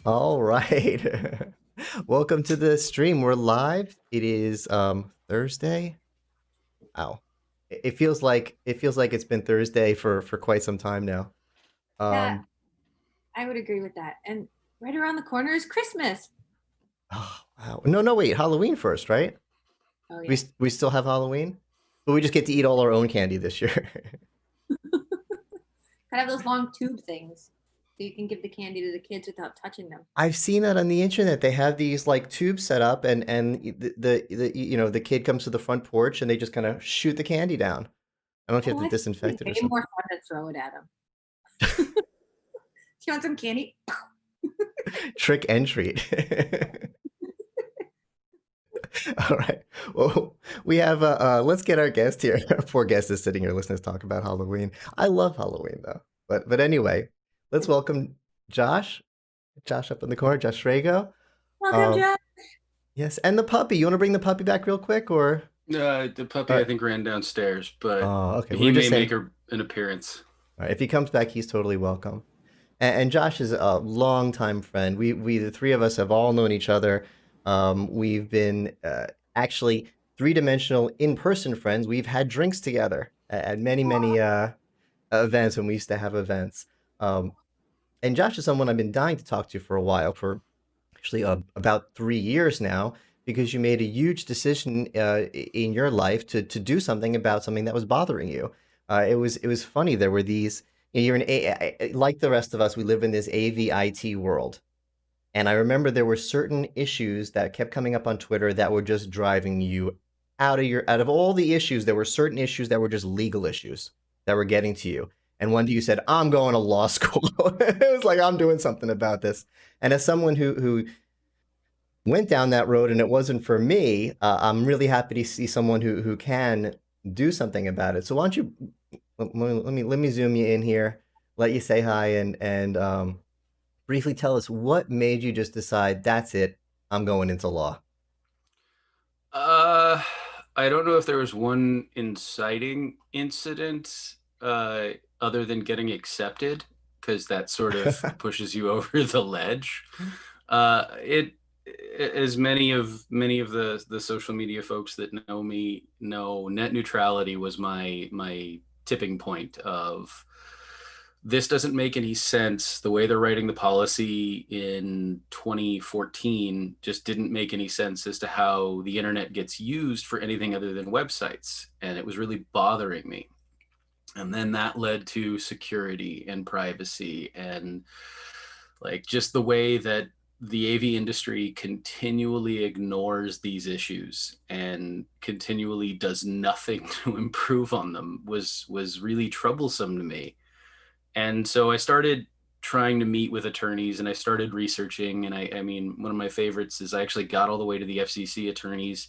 All right. Welcome to the stream. We're live. It is Thursday. Wow. It feels like it's been Thursday for quite some time now. Yeah, Um I would agree with that. And right around the corner is Christmas. oh, wow. No, wait. Halloween first, right? Oh We yeah. we still have Halloween, but we just get to eat all our own candy this year. Kind of those long tube things. So you can give the candy to the kids without touching them. I've seen that on the internet. They have these like tubes set up and the kid comes to the front porch and they just kind of shoot the candy down. I don't know if you have Oh, to I think it'd disinfect it be or way something. more fun to throw it at them. Do you want some candy? Trick and treat. All right. Well, we have let's get our guest here. Our poor guest is sitting here listening to us talk about Halloween. I love Halloween though. But anyway, let's welcome Josh. Josh up in the corner, Josh Srago. Welcome, Um, Jeff. yes, and the puppy. You want to bring the puppy back real quick or The puppy, uh, I think, ran downstairs, but okay. We he were just may saying make an appearance. all right, if he comes back, he's totally welcome. And Josh is a longtime friend. We the three of us have all known each other. We've been actually three-dimensional in-person friends. We've had drinks together at many events when we used to have events. Um, and Josh is someone I've been dying to talk to for a while, for actually about 3 years now, because you made a huge decision in your life to do something about something that was bothering you. It was funny. There were these. You're an like the rest of us. We live in this AVIT world, and I remember there were certain issues that kept coming up on Twitter that were just driving you out of all the issues. There were certain issues that were just legal issues that were getting to you. And one day you said, "I'm going to law school." It was like I'm doing something about this. And as someone who went down that road and it wasn't for me, I'm really happy to see someone who can do something about it. So why don't you let me zoom you in here, let you say hi, and briefly tell us what made you just decide that's it, I'm going into law. Uh, I don't know if there was one inciting incident, other than getting accepted, because that sort of pushes you over the ledge. It as many of the social media folks that know me know, net neutrality was my tipping point of this doesn't make any sense. The way they're writing the policy in 2014 just didn't make any sense as to how the internet gets used for anything other than websites. And it was really bothering me. And then that led to security and privacy and like just the way that the AV industry continually ignores these issues and continually does nothing to improve on them was really troublesome to me. And so I started trying to meet with attorneys and I started researching. And I mean, one of my favorites is I actually got all the way to the FCC attorneys,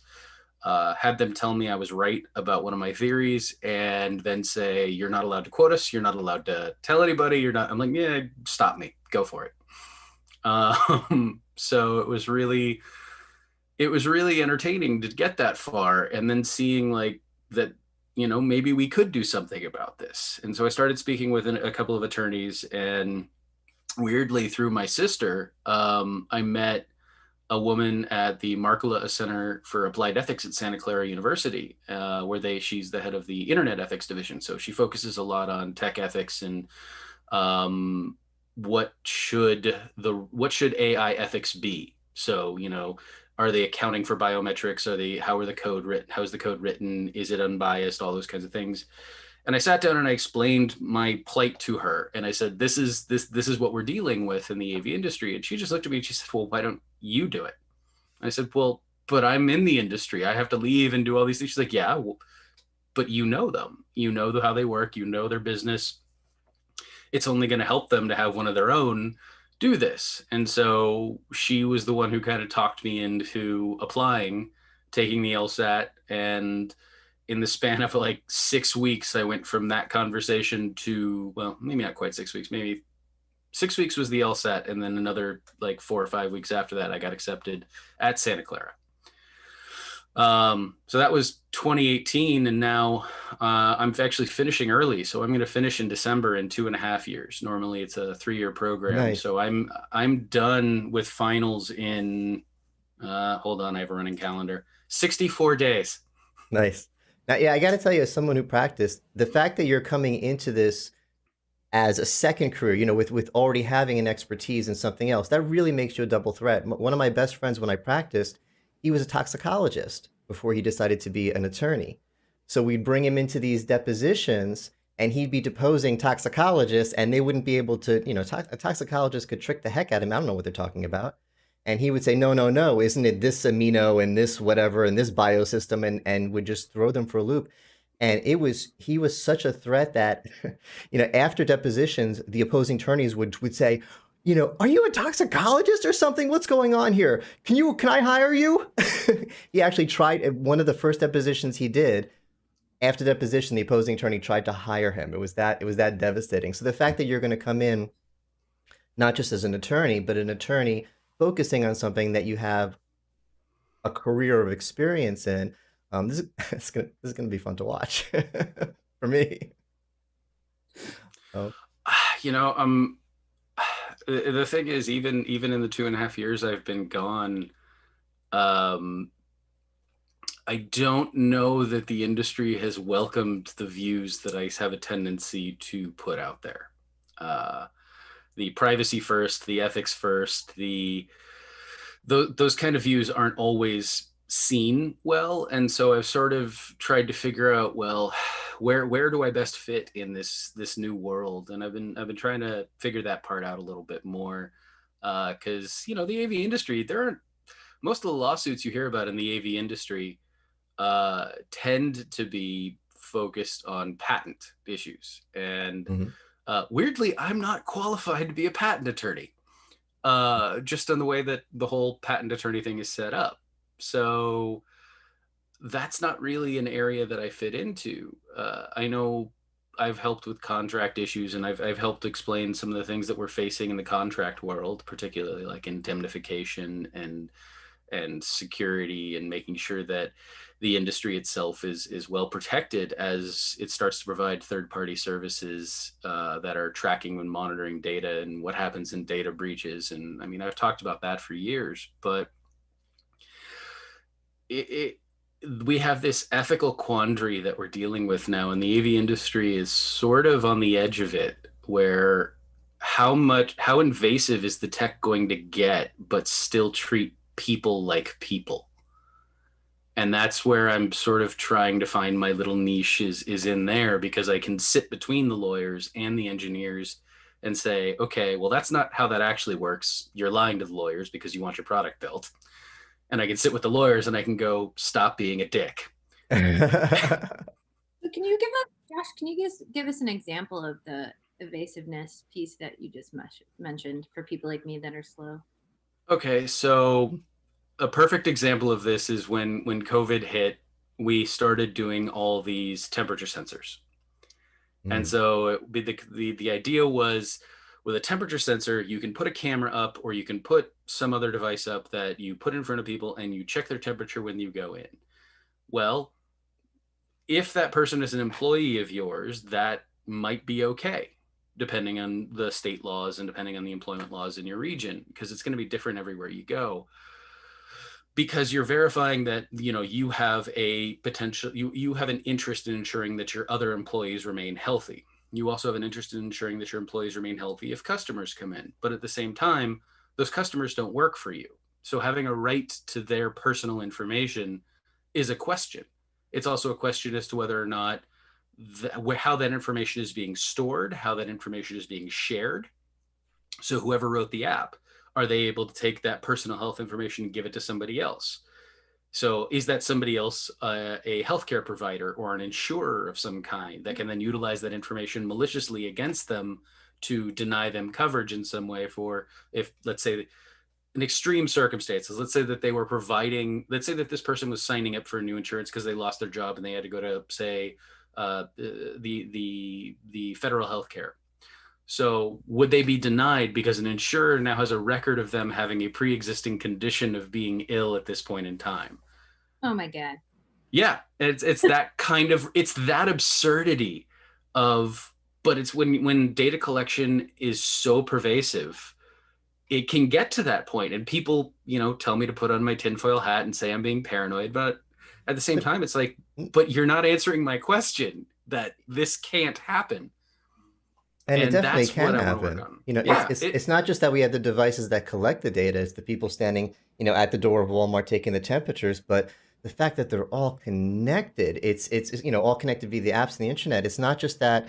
had them tell me I was right about one of my theories, and then say, "You're not allowed to quote us. You're not allowed to tell anybody. You're not." I'm like, "Yeah, stop me. Go for it." So it was really entertaining to get that far, and then seeing like that, maybe we could do something about this. And so I started speaking with a couple of attorneys, and weirdly through my sister, I met a woman at the Markula Center for Applied Ethics at Santa Clara University, where she's the head of the Internet Ethics Division. So she focuses a lot on tech ethics and um, what should AI ethics be. So are they accounting for biometrics? How are the code written? How is the code written? Is it unbiased? All those kinds of things. And I sat down and I explained my plight to her, and I said, this is what we're dealing with in the AV industry. And she just looked at me and she said, "Well, why don't you do it?" I said, "Well, but I'm in the industry. I have to leave and do all these things." She's like, "Yeah, well, but you know them. You know how they work. You know their business. It's only going to help them to have one of their own do this." And so she was the one who kind of talked me into applying, taking the LSAT. And in the span of like 6 weeks, I went from that conversation to, well, maybe not quite 6 weeks, maybe 6 weeks was the LSAT. And then another like 4 or 5 weeks after that, I got accepted at Santa Clara. So that was 2018, and now I'm actually finishing early. So I'm going to finish in December in 2.5 years. Normally, it's a 3-year program. Nice, So I'm done with finals in hold on, I have a running calendar. 64 days. nice. Now, yeah, I got to tell you, as someone who practiced, the fact that you're coming into this as a second career, with already having an expertise in something else, that really makes you a double threat. One of my best friends when I practiced, he was a toxicologist before he decided to be an attorney. So we'd bring him into these depositions and he'd be deposing toxicologists and they wouldn't be able to, a toxicologist could trick the heck out of him. I don't know what they're talking about. And he would say, no, no, no, isn't it this amino and this whatever and this biosystem and would just throw them for a loop. And he was such a threat that, after depositions, the opposing attorneys would say, are you a toxicologist or something? What's going on here? Can I hire you? He actually tried at one of the first depositions he did. After deposition, the opposing attorney tried to hire him. It was that devastating. So the fact that you're going to come in not just as an attorney, but an attorney focusing on something that you have a career of experience in, this is this is gonna be fun to watch for me. Oh, The thing is, even in the 2.5 years I've been gone, um, I don't know that the industry has welcomed the views that I have a tendency to put out there. Uh, the privacy first, the ethics first, those kind of views aren't always seen well, and so I've sort of tried to figure out, well, where do I best fit in this new world, and I've been trying to figure that part out a little bit more, because the AV industry, there aren't most of the lawsuits you hear about in the AV industry tend to be focused on patent issues, and mhm. weirdly, I'm not qualified to be a patent attorney, just on the way that the whole patent attorney thing is set up. So that's not really an area that I fit into. I know I've helped with contract issues, and I've helped explain some of the things that we're facing in the contract world, particularly like indemnification and security, and making sure that the industry itself is well protected as it starts to provide third-party services that are tracking and monitoring data and what happens in data breaches. And I mean, I've talked about that for years, but it we have this ethical quandary that we're dealing with now, and the AV industry is sort of on the edge of it, where how invasive is the tech going to get but still treat people like people? And that's where I'm sort of trying to find my little niche is in there, because I can sit between the lawyers and the engineers and say, okay, well, that's not how that actually works. You're lying to the lawyers because you want your product built. And I can sit with the lawyers and I can go, stop being a dick. So can you give us, Josh, can you give us an example of the evasiveness piece that you just mentioned for people like me that are slow? Okay, so a perfect example of this is when COVID hit, we started doing all these temperature sensors. And Mm. so the idea was, with a temperature sensor, you can put a camera up or you can put some other device up that you put in front of people and you check their temperature when you go in. Well, if that person is an employee of yours, that might be okay, depending on the state laws and depending on the employment laws in your region, because it's going to be different everywhere you go. Because you're verifying that you have a potential, you have an interest in ensuring that your other employees remain healthy. You also have an interest in ensuring that your employees remain healthy if customers come in, but at the same time, those customers don't work for you, so having a right to their personal information is a question. It's also a question as to whether or not how that information is being stored, how that information is being shared. So whoever wrote the app, are they able to take that personal health information and give it to somebody else? So is that somebody else a healthcare provider or an insurer of some kind that can then utilize that information maliciously against them to deny them coverage in some way? For, if, let's say, in extreme circumstances, let's say that they were providing, let's say that this person was signing up for a new insurance because they lost their job and they had to go to, say, the federal healthcare. So would they be denied because an insurer now has a record of them having a pre-existing condition of being ill at this point in time? Oh my God. Yeah, it's that kind of, it's that absurdity of, but it's when data collection is so pervasive, it can get to that point, and people, tell me to put on my tinfoil hat and say I'm being paranoid, but at the same But time, it's like, but you're not answering my question that this can't happen, and it and definitely that's what can I want to work happen. on. You know, it's Yeah, it's it's not just that we have the devices that collect the data, it's the people standing, at the door of Walmart taking the temperatures, but the fact that they're all connected, it's all connected via the apps and the internet. It's not just that,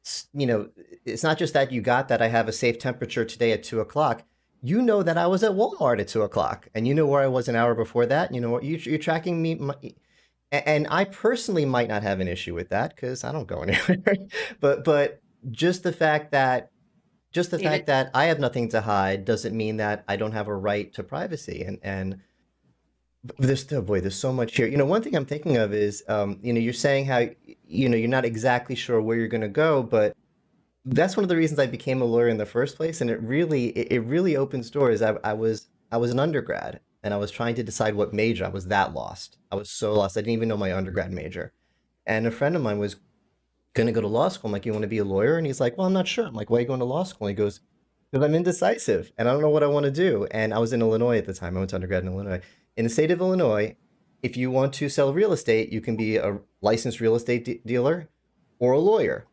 s- you know, it's not just that you got that I have a safe temperature today at 2 o'clock. You know that I was at Walmart at 2 o'clock, and you know where I was an hour before that. You know what you're tracking me. And I personally might not have an issue with that because I don't go anywhere. But just the fact that just the David? fact that I have nothing to hide doesn't mean that I don't have a right to privacy. And there's oh boy, there's so much here. One thing I'm thinking of is, you're saying how you're not exactly sure where you're going to go, but that's one of the reasons I became a lawyer in the first place, and it really opens doors. I was an undergrad, and I was trying to decide what major. I was that lost. I was so lost. I didn't even know my undergrad major. And a friend of mine was going to go to law school. I'm like, you want to be a lawyer? And he's like, well, I'm not sure. I'm like, why are you going to law school? And he goes, because I'm indecisive and I don't know what I want to do. And I was in Illinois at the time. I went to undergrad in Illinois. In the state of Illinois, if you want to sell real estate, you can be a licensed real estate dealer or a lawyer.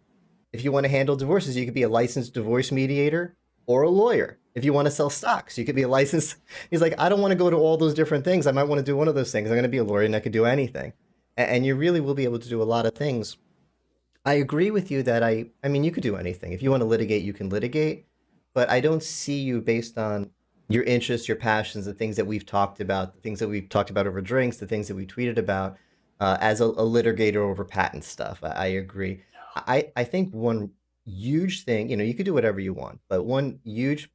If you want to handle divorces, you could be a licensed divorce mediator or a lawyer. If you want to sell stocks, you could be a licensed. He's like, I don't want to go to all those different things. I might want to do one of those things. I'm going to be a lawyer and I could do anything. And you really will be able to do a lot of things. I agree with you that I mean, you could do anything. If you want to litigate, you can litigate, but I don't see you based on your interests, your passions, the things that we've talked about, the things that we've talked about over drinks, the things that we tweeted about, as a litigator over patent stuff. I agree. I think one huge thing, you could do whatever you want, but one huge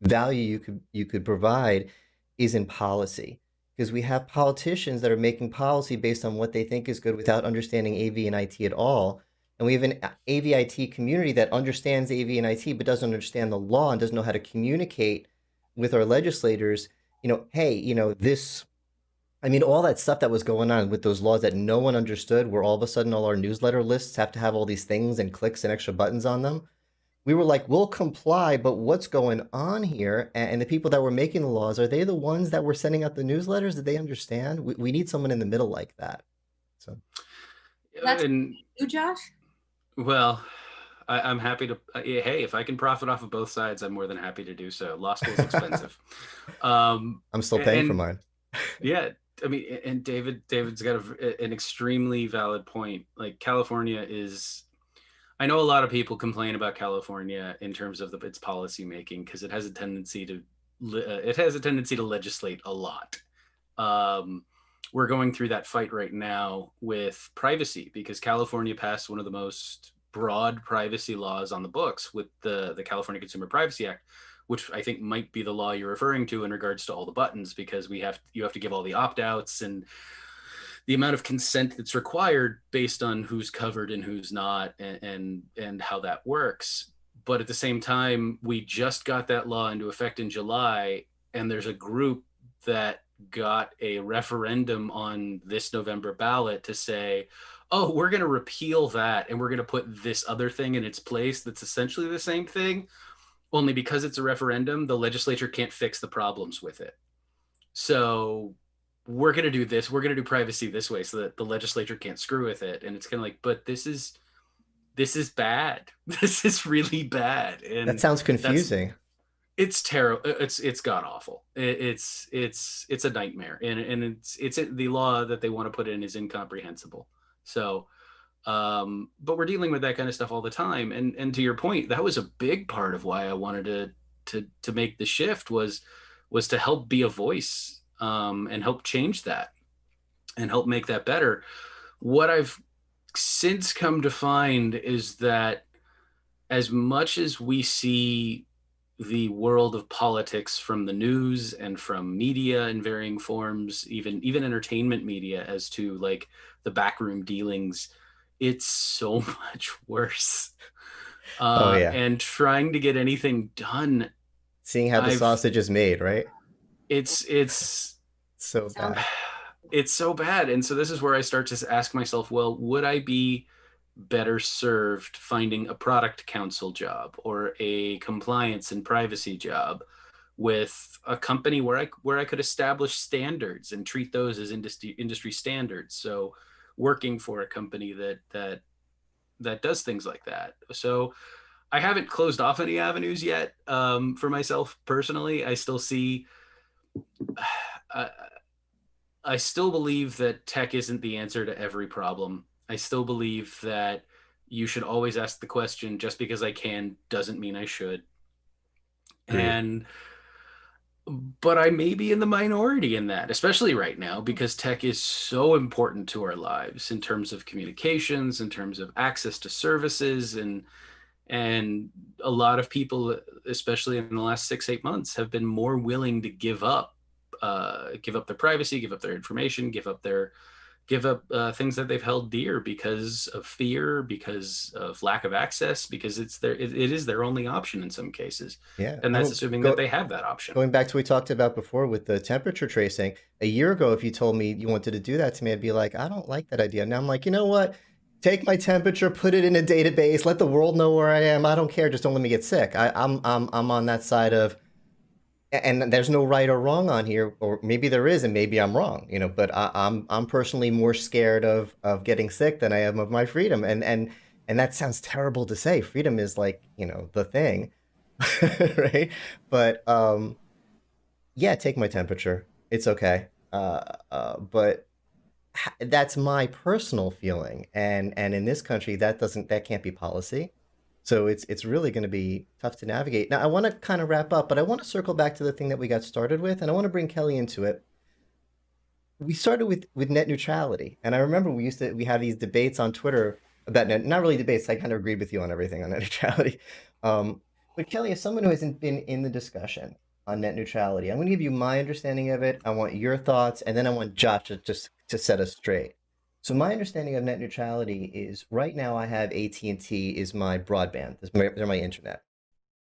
value you could provide is in policy, because we have politicians that are making policy based on what they think is good without understanding AV and IT at all. And we have an AV/IT community that understands AV and IT but doesn't understand the law and doesn't know how to communicate with our legislators. Hey, this, I mean, all that stuff that was going on with those laws that no one understood, where all of a sudden all our newsletter lists have to have all these things and clicks and extra buttons on them. We were like, we'll comply, but what's going on here? And the people that were making the laws, are they the ones that were sending out the newsletters? Did they understand? We need someone in the middle like that. So, That's and you, Josh? well, I'm happy to. Hey, if I can profit off of both sides, I'm more than happy to do so. Law school's expensive, I'm still paying for and mine. yeah, I mean, and David's got an extremely valid point. Like California is, I know a lot of people complain about California in terms of its policy making because it has a tendency to legislate a lot. Um, we're going through that fight right now with privacy because California passed one of the most broad privacy laws on the books with the California Consumer Privacy Act, which I think might be the law you're referring to in regards to all the buttons, because you have to give all the opt-outs and the amount of consent that's required based on who's covered and who's not, and how that works. But at the same time, we just got that law into effect in July, and there's a group that got a referendum on this November ballot to say, oh, we're going to repeal that and we're going to put this other thing in its place that's essentially the same thing. Only because it's a referendum, the legislature can't fix the problems with it. So we're going to do this. We're going to do privacy this way so that the legislature can't screw with it. And it's kind of like, but this is bad. This is really bad. That And sounds that's, confusing. it's terrible. It's god awful. It's a nightmare. And it's the law that they want to put in is incomprehensible. So, but we're dealing with that kind of stuff all the time. And to your point, that was a big part of why I wanted to make the shift was to help be a voice, and help change that and help make that better. What I've since come to find is that as much as we see the world of politics from the news and from media in varying forms, even entertainment media, as to like the backroom dealings, it's so much worse. Oh yeah, And trying to get anything done, seeing how the I've sausage is made, right? it's So Sounds bad. it's so bad. And so this is where I start to ask myself, well, would I be better served finding a product counsel job or a compliance and privacy job with a company where I could establish standards and treat those as industry standards? So working for a company that does things like that. So I haven't closed off any avenues yet. For myself personally, I still see uh, I still believe that tech isn't the answer to every problem. I still believe that you should always ask the question, just because I can doesn't mean I should. Agreed. And but I may be in the minority in that, especially right now, because tech is so important to our lives in terms of communications, in terms of access to services, and a lot of people, especially in the last 6 8 months, have been more willing to give up their privacy, give up their information, give up things that they've held dear because of fear, because of lack of access, because it is their only option in some cases, Yeah. and I that's mean, assuming that they have that option. going back to what we talked about before with the temperature tracing, a year ago, if you told me you wanted to do that to me, I'd be like, I don't like that idea. Now I'm like, you know what? Take my temperature, put it in a database, let the world know where I am. I don't care. Just don't let me get sick. I'm on that side of, and there's no right or wrong on here, or maybe there is, and maybe I'm wrong, but I'm personally more scared of getting sick than I am of my freedom. And that sounds terrible to say. Freedom is like, the thing, right? But yeah, take my temperature. It's okay. But that's my personal feeling, and in this country, that can't be policy. So it's really going to be tough to navigate. Now, I want to kind of wrap up, but I want to circle back to the thing that we got started with, and I want to bring Kelly into it. We started with net neutrality, and I remember we had these debates on Twitter about not really debates. I kind of agreed with you on everything on net neutrality. Um, but Kelly, as someone who hasn't been in the discussion on net neutrality, I'm going to give you my understanding of it. I want your thoughts, and then I want Josh to set us straight. So my understanding of net neutrality is right now I have AT&T is my broadband. They're my internet.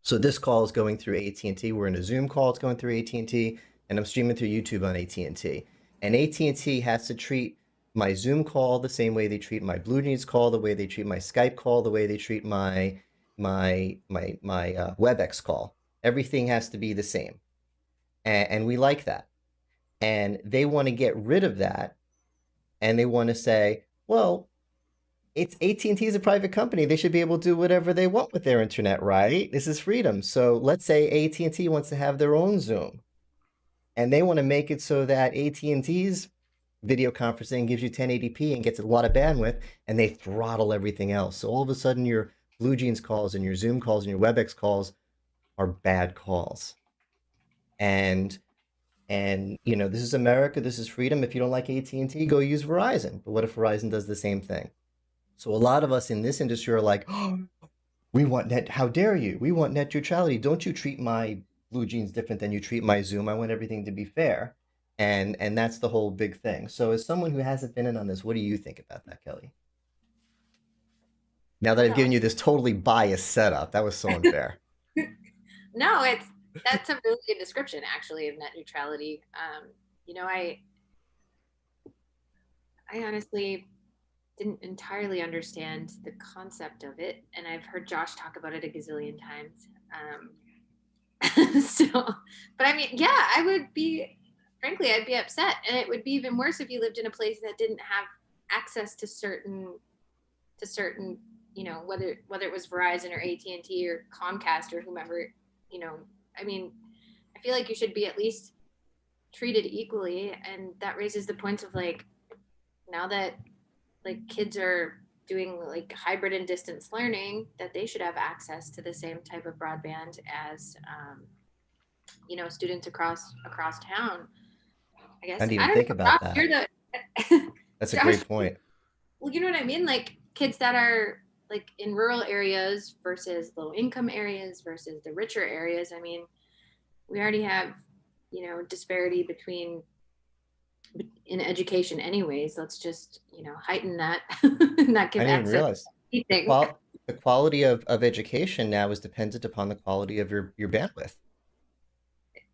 So this call is going through AT&T. We're in a Zoom call. It's going through AT&T, and I'm streaming through YouTube on AT&T. And AT&T has to treat my Zoom call the same way they treat my Blue Jeans call, the way they treat my Skype call, the way they treat my WebEx call. Everything has to be the same, and we like that. And they want to get rid of that, and they want to say, well, it's AT&T is a private company. They should be able to do whatever they want with their internet, right? This is freedom. So let's say AT&T wants to have their own Zoom, and they want to make it so that AT&T's video conferencing gives you 1080p and gets a lot of bandwidth, and they throttle everything else. So all of a sudden, your Blue Jeans calls and your Zoom calls and your WebEx calls are bad calls. And this is America. This is freedom. If you don't like AT&T, go use Verizon. But what if Verizon does the same thing? So a lot of us in this industry are like, oh, we want net. How dare you? We want net neutrality. Don't you treat my Blue Jeans different than you treat my Zoom? I want everything to be fair, and that's the whole big thing. So as someone who hasn't been in on this, what do you think about that, Kelly? Now that I've given you this totally biased setup, that was so unfair. No, that's a really good description actually of net neutrality. I honestly didn't entirely understand the concept of it, and I've heard Josh talk about it a gazillion times. So, but I mean, yeah, frankly, I'd be upset, and it would be even worse if you lived in a place that didn't have access to certain, whether it was Verizon or AT&T or Comcast or whomever, I mean, I feel like you should be at least treated equally, and that raises the points of like, now that like kids are doing like hybrid and distance learning, that they should have access to the same type of broadband as students across town. I guess I didn't I even don't think know. about Josh, that. you're the That's a Josh, great point. well, you know what I mean? Like kids that are like in rural areas versus low income areas versus the richer areas. I mean, we already have, disparity in education anyways. Let's just, heighten that and not I give didn't even access realize to the anything. the quality of education now is dependent upon the quality of your bandwidth.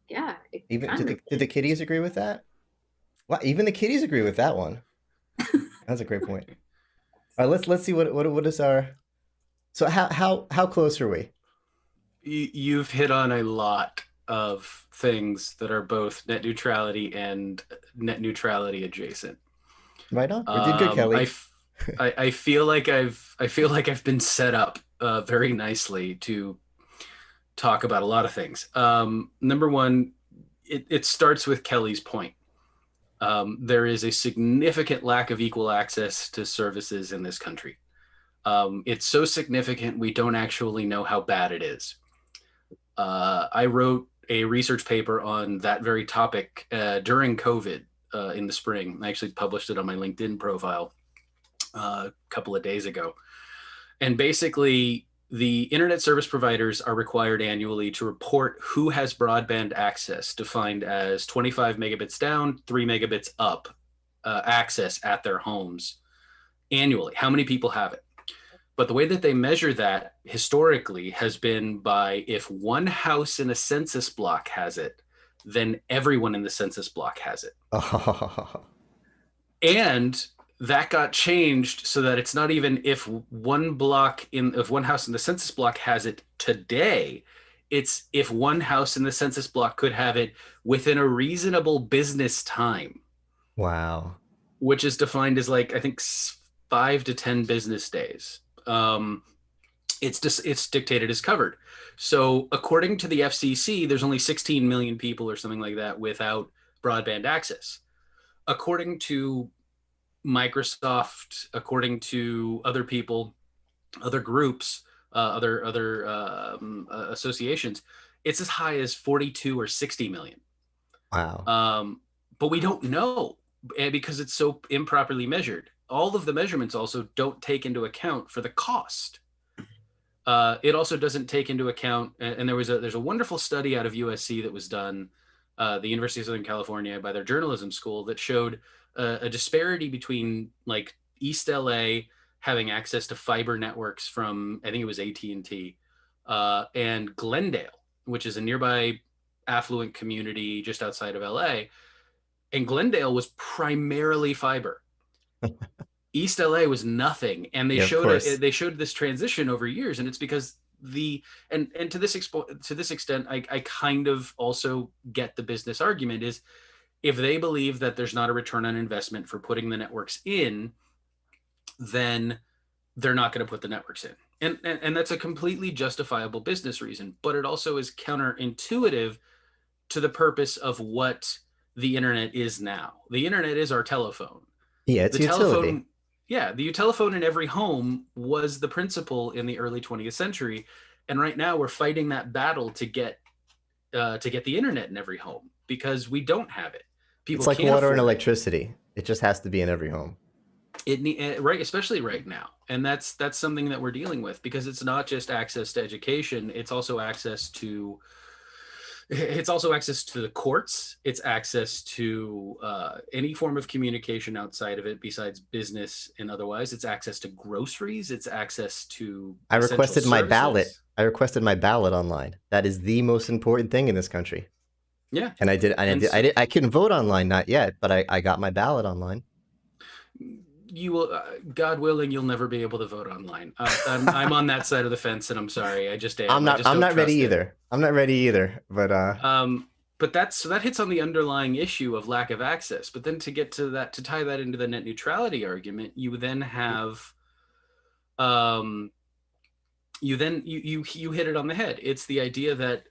Yeah, it Even kind of did the kiddies agree with that? Wow, even the kitties agree with that one. That's a great point. All right, let's see what is our. So how close are we? You've hit on a lot of things that are both net neutrality and net neutrality adjacent. Right on. We did good, Kelly. I feel like I've been set up very nicely to talk about a lot of things. Number one, it starts with Kelly's point. There is a significant lack of equal access to services in this country. It's so significant we don't actually know how bad it is. I wrote a research paper on that very topic during COVID in the spring. I actually published it on my LinkedIn profile a couple of days ago. And basically, the internet service providers are required annually to report who has broadband access, defined as 25 megabits down, 3 megabits up access at their homes annually. How many people have it? But the way that they measure that historically has been by if one house in a census block has it, then everyone in the census block has it. And that got changed so that it's not even if one house in the census block has it today, it's if one house in the census block could have it within a reasonable business time. Wow. Which is defined as like I think 5 to 10 business days. It's dictated as covered. So according to the FCC, there's only 16 million people or something like that without broadband access. According to Microsoft, according to other people, other groups, other associations, it's as high as 42 or 60 million. Wow. But we don't know because it's so improperly measured. All of the measurements also don't take into account for the cost. It also doesn't take into account, and there's a wonderful study out of USC that was done, the University of Southern California, by their journalism school that showed a disparity between like East LA having access to fiber networks from I think it was AT&T and Glendale, which is a nearby affluent community just outside of LA. And Glendale was primarily fiber. East LA was nothing, and they showed this transition over years, and it's because and to this extent, I kind of also get the business argument is if they believe that there's not a return on investment for putting the networks in, then they're not going to put the networks in, and that's a completely justifiable business reason, but it also is counterintuitive to the purpose of what the internet is now. The internet is our telephone. Yeah, it's the utility. Telephone, yeah, the telephone in every home was the principle in the early 20th century, and right now we're fighting that battle to get the internet in every home because we don't have it. People it's like water and electricity. It just has to be in every home. Right, especially right now, and that's something that we're dealing with because it's not just access to education; it's also access to the courts. It's access to any form of communication outside of it besides business and otherwise. It's access to groceries. It's access to I requested my ballot. I requested my ballot online. That is the most important thing in this country. Yeah. And I couldn't vote online, not yet, but I got my ballot online. You will, God willing, you'll never be able to vote online. I'm on that side of the fence, and I'm sorry. I just am. I'm not ready either. I'm not ready either. But that hits on the underlying issue of lack of access. But then to get to that, to tie that into the net neutrality argument, you then have, you hit it on the head. It's the idea that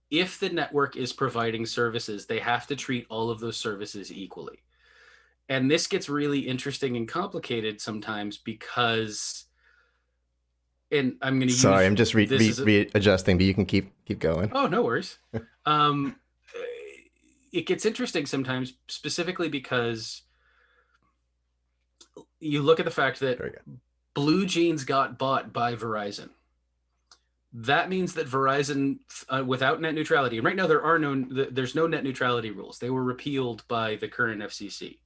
if the network is providing services, they have to treat all of those services equally. And this gets really interesting and complicated sometimes because, and I'm going to use. Sorry, I'm just readjusting, but you can keep going. Oh, no worries. It gets interesting sometimes, specifically because you look at the fact that Blue Jeans got bought by Verizon. That means that Verizon, without net neutrality, and right now there's no net neutrality rules. They were repealed by the current FCC.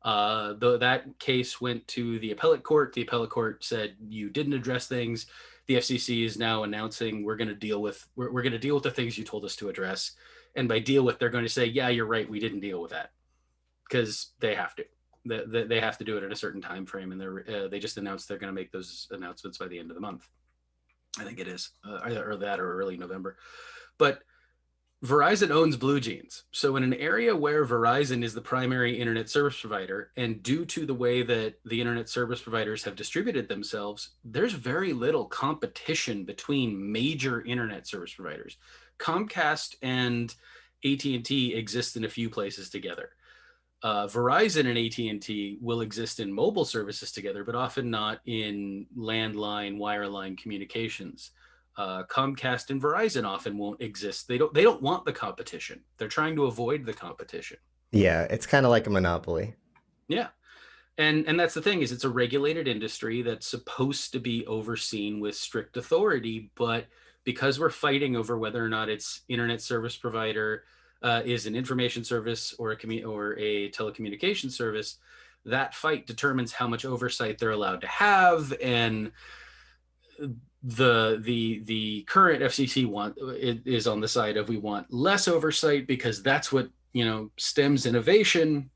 That case went to the appellate court. The appellate court said you didn't address things. The FCC is now announcing we're going to deal with the things you told us to address. And by deal with, they're going to say, yeah, you're right, we didn't deal with that. because they have to. They have to do it at a certain time frame, and they just announced they're going to make those announcements by the end of the month. I think it is, or that, or early November. But Verizon owns Blue Jeans. So in an area where Verizon is the primary internet service provider, and due to the way that the internet service providers have distributed themselves, there's very little competition between major internet service providers. Comcast and AT&T exist in a few places together. Verizon and AT&T will exist in mobile services together, but often not in landline, wireline communications. Comcast and Verizon often won't exist. They don't want the competition. They're trying to avoid the competition. Yeah, it's kind of like a monopoly. Yeah. And that's the thing, is it's a regulated industry that's supposed to be overseen with strict authority, but because we're fighting over whether or not its internet service provider is an information service or a telecommunication service, that fight determines how much oversight they're allowed to have. And the current FCC is on the side of, we want less oversight because that's what stems innovation,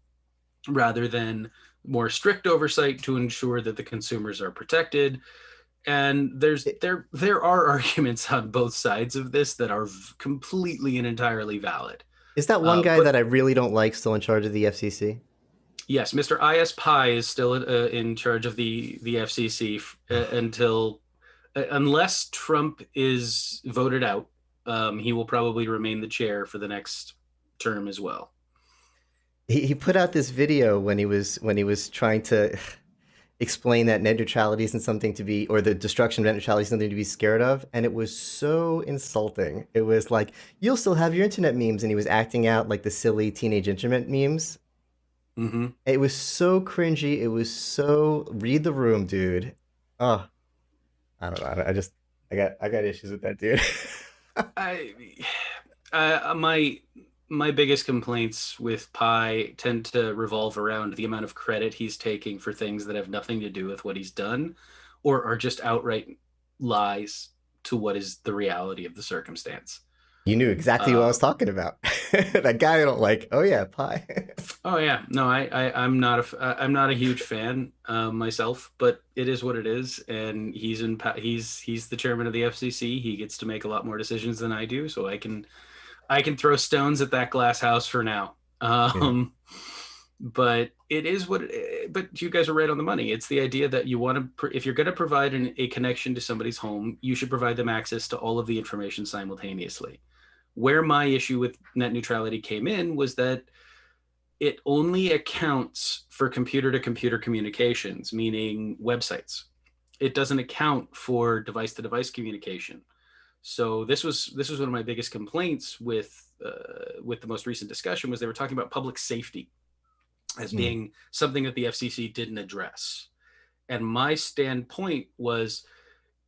rather than more strict oversight to ensure that the consumers are protected. And there are arguments on both sides of this that are completely and entirely valid. Is that one guy But that I really don't like still in charge of the FCC? yes, Mr. I.S. Pai is still in charge of the FCC until unless Trump is voted out. He will probably remain the chair for the next term as well. He put out this video when he was trying to explain that net neutrality isn't something to be, or the destruction of net neutrality is something to be scared of, and it was so insulting. It was like, you'll still have your internet memes, and he was acting out like the silly teenage internet memes. Mm-hmm. It was so cringy. It was so read the room, dude. Oh, I don't know. I got issues with that dude. My biggest complaints with Pi tend to revolve around the amount of credit he's taking for things that have nothing to do with what he's done, or are just outright lies to what is the reality of the circumstance. You knew exactly what I was talking about. That guy I don't like. Oh yeah, Pi. Oh yeah, no, I'm not a huge fan myself, but it is what it is, and he's the chairman of the FCC. He gets to make a lot more decisions than I do, so I can throw stones at that glass house for now. Yeah. But it is but you guys are right on the money. It's the idea that you want to, if you're going to provide a connection to somebody's home, you should provide them access to all of the information simultaneously. Where my issue with net neutrality came in was that it only accounts for computer-to-computer communications, meaning websites. It doesn't account for device-to-device communication. So this was one of my biggest complaints with the most recent discussion, was they were talking about public safety as being something that the FCC didn't address. And my standpoint was,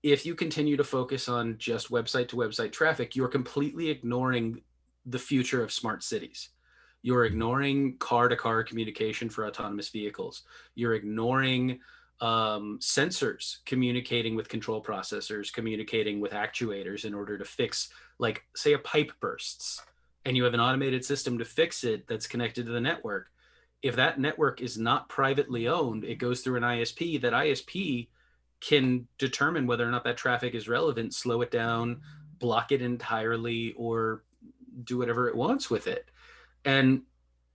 if you continue to focus on just website-to-website traffic, you're completely ignoring the future of smart cities. You're ignoring car-to-car communication for autonomous vehicles. You're ignoring sensors communicating with control processors, communicating with actuators in order to fix, like, say a pipe bursts, and you have an automated system to fix it that's connected to the network. If that network is not privately owned, it goes through an ISP. That ISP can determine whether or not that traffic is relevant, slow it down, block it entirely, or do whatever it wants with it. And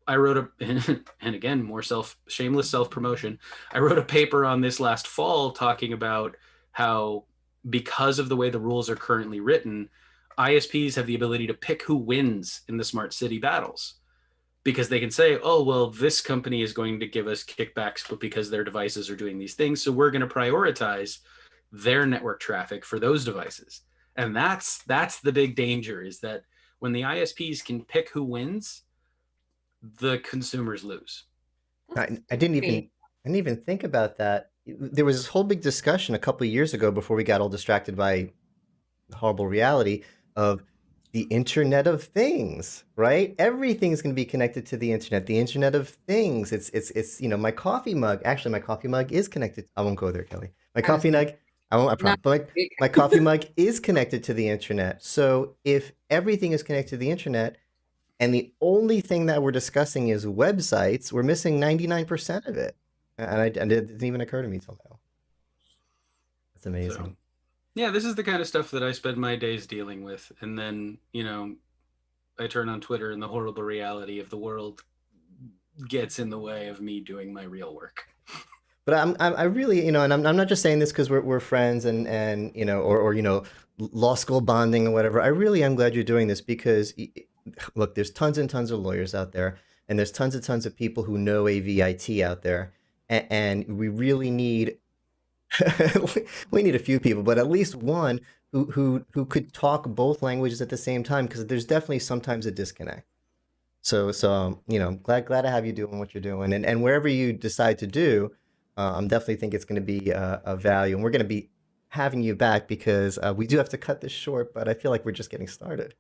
I wrote and again, more shameless self-promotion. I wrote a paper on this last fall talking about how, because of the way the rules are currently written, ISPs have the ability to pick who wins in the smart city battles, because they can say, oh, well, this company is going to give us kickbacks, but because their devices are doing these things, so we're going to prioritize their network traffic for those devices. And that's the big danger, is that when the ISPs can pick who wins, the consumers lose. I didn't even think about that. There was this whole big discussion a couple of years ago, before we got all distracted by horrible reality, of the Internet of Things, right? Everything's going to be connected to the internet. The Internet of Things. It's my coffee mug. Actually, my coffee mug is connected. I won't go there, Kelly. My coffee mug. I won't. I promise. But my coffee mug is connected to the internet. So if everything is connected to the internet, And the only thing that we're discussing is websites. We're missing 99% of it. And it didn't even occur to me till now. That's amazing. So, yeah, this is the kind of stuff that I spend my days dealing with. And then, I turn on Twitter and the horrible reality of the world gets in the way of me doing my real work. But I really, and I'm not just saying this because we're friends and or law school bonding or whatever. I really am glad you're doing this because, look, there's tons and tons of lawyers out there, and there's tons and tons of people who know AVIT out there, and we really need we need a few people, but at least one who could talk both languages at the same time because there's definitely sometimes a disconnect. So glad to have you doing what you're doing, and wherever you decide to do, I'm definitely think it's going to be a value, and we're going to be having you back because we do have to cut this short, but I feel like we're just getting started.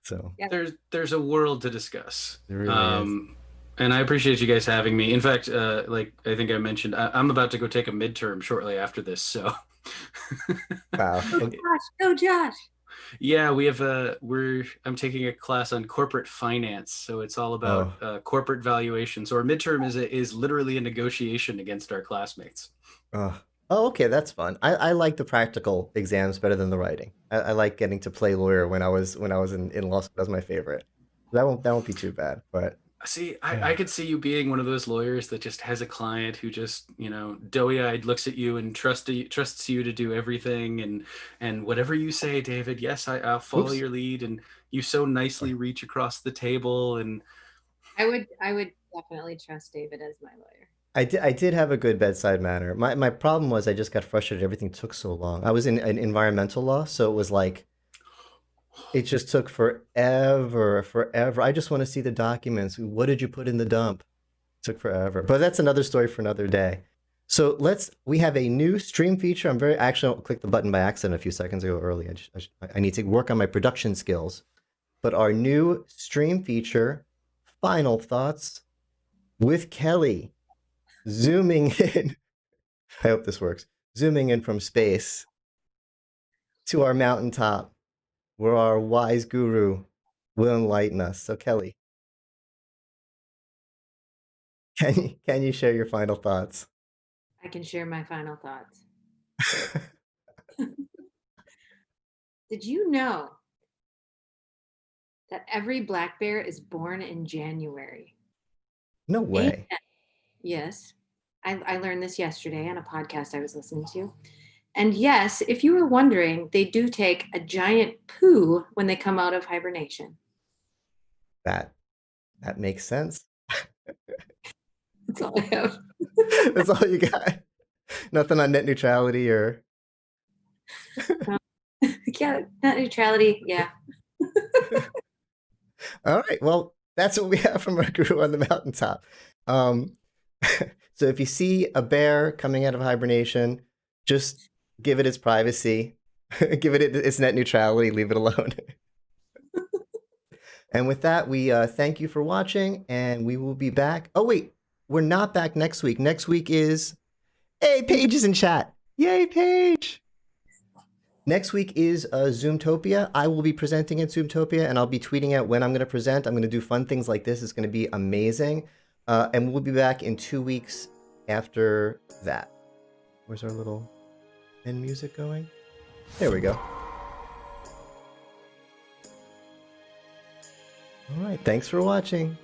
So Yeah. There's a world to discuss. there really is. And I appreciate you guys having me. In fact, like I think I mentioned, I'm about to go take a midterm shortly after this. So, Wow. Go Okay. Josh, go Josh. yeah, we have I'm taking a class on corporate finance, so it's all about Oh, corporate valuation. So our midterm is literally a negotiation against our classmates. oh, oh, okay, that's fun. I like the practical exams better than the writing. I like getting to play lawyer when I was in law school. That's my favorite. That won't be too bad, but See, I could see you being one of those lawyers that just has a client who just, doughy-eyed looks at you and trusts you to do everything, and whatever you say, David, yes, I'll follow oops. your lead, and you so nicely reach across the table, and I would definitely trust David as my lawyer. I did have a good bedside manner. My problem was I just got frustrated. Everything took so long. I was in environmental law, so it was like it just took forever. I just want to see the documents. What did you put in the dump? It took forever. But that's another story for another day. So we have a new stream feature. Actually, I clicked the button by accident a few seconds ago early. I need to work on my production skills. But our new stream feature, final thoughts with Kelly, zooming in. I hope this works. Zooming in from space to our mountaintop where our wise guru will enlighten us. So, Kelly, can you share your final thoughts? I can share my final thoughts. Did you know that every black bear is born in January? No And way. yes, I learned this yesterday on a podcast I was listening to. And yes, if you were wondering, they do take a giant poo when they come out of hibernation. That that makes sense. That's all I have. That's all you got. Nothing on net neutrality or Yeah, net neutrality. Yeah. all right. Well, that's what we have from our guru on the mountaintop. Um, so if you see a bear coming out of hibernation, just give it its privacy, give it its net neutrality, leave it alone. And with that, we thank you for watching, and we will be back. Oh wait, we're not back next week. Next week is Paige is in chat. Yay, Paige! Next week is Zoomtopia. I will be presenting at Zoomtopia, and I'll be tweeting out when I'm going to present. I'm going to do fun things like this. It's going to be amazing. And we'll be back in 2 weeks after that. Where's our little end music going? There we go. All right. Thanks for watching.